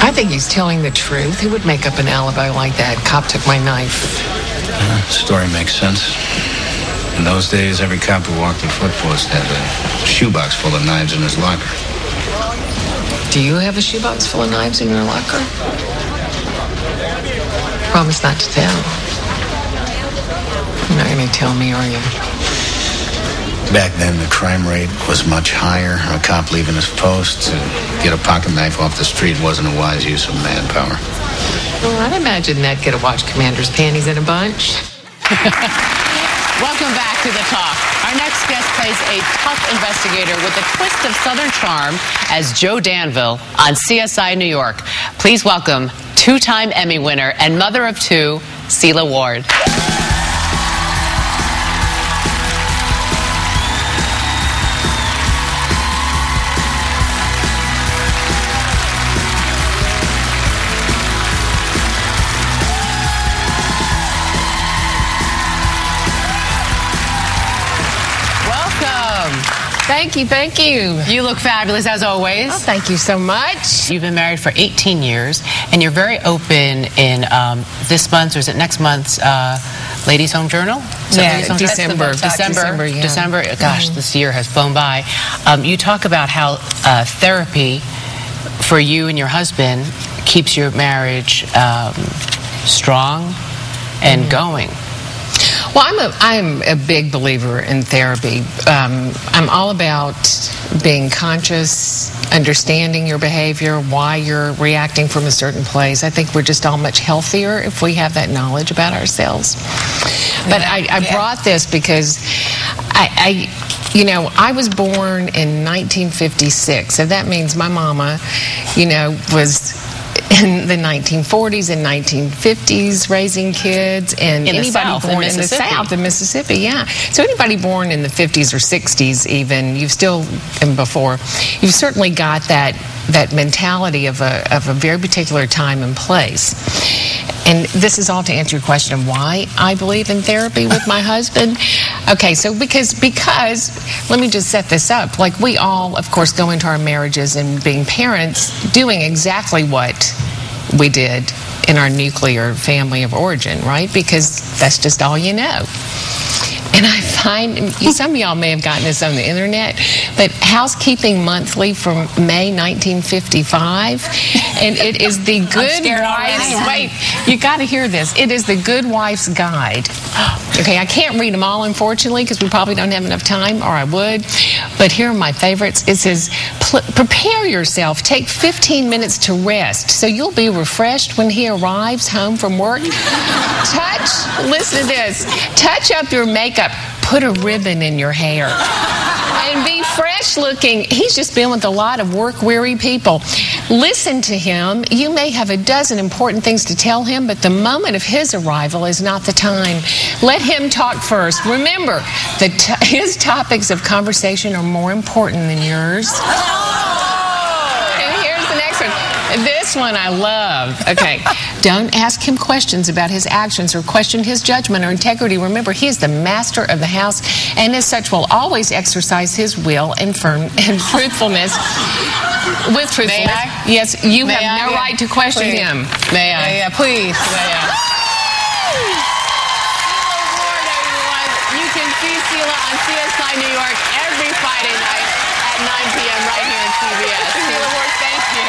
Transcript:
I think he's telling the truth. He would make up an alibi like that. Cop took my knife. Story makes sense. In those days, every cop who walked the footpost had a shoebox full of knives in his locker. Do you have a shoebox full of knives in your locker? Promise not to tell. You're not going to tell me, are you? Back then, the crime rate was much higher. A cop leaving his post to get a pocket knife off the street wasn't a wise use of manpower. Well, I'd imagine Ned could have washed Commander's panties in a bunch. Welcome back to The Talk. Our next guest plays a tough investigator with a twist of Southern charm as Joe Danville on CSI New York. Please welcome two-time Emmy winner and mother of two, Sela Ward. Thank you, thank you. You look fabulous as always. Oh, thank you so much. You've been married for 18 years, and you're very open in this month's, or is it next month's, Ladies' Home Journal? Yeah, December. Yeah. December. Gosh, this year has flown by. You talk about how therapy for you and your husband keeps your marriage strong and going. Well, I'm a big believer in therapy. I'm all about being conscious, understanding your behavior, why you're reacting from a certain place. I think we're just all much healthier if we have that knowledge about ourselves. But I brought this because I was born in 1956, so that means my mama, was in the 1940s and 1950s raising kids, and anybody born in the South in Mississippi, yeah. So anybody born in the 50s or 60s even, you've still, and before, you've certainly got that mentality of a very particular time and place. And this is all to answer your question of why I believe in therapy with my husband. Okay, so because let me just set this up. Like, we all, of course, go into our marriages and being parents doing exactly what we did in our nuclear family of origin, right? Because that's just all you know. And I find, some of y'all may have gotten this on the internet, but Housekeeping Monthly from May 1955, and it is the Good Wife's, wait, you got to hear this. It is the Good Wife's Guide. Okay, I can't read them all, unfortunately, because we probably don't have enough time, or I would, but here are my favorites. It says, prepare yourself, take 15 minutes to rest, so you'll be refreshed when he arrives home from work. Listen to this, touch up your makeup, put a ribbon in your hair, and be fresh looking. He's just been with a lot of work-weary people. Listen to him. You may have a dozen important things to tell him, but the moment of his arrival is not the time. Let him talk first. Remember, his topics of conversation are more important than yours. And here's the next one. This one I love. Okay. Don't ask him questions about his actions or question his judgment or integrity. Remember, he is the master of the house, and as such will always exercise his will and truthfulness. With truthfulness. May I? Yes, you have no right to question him. May I? Yeah, please. May I? Sela Ward, everyone. You can see Sela on CSI New York every Friday night at 9 p.m. right here in CBS. Sela Ward, thank you.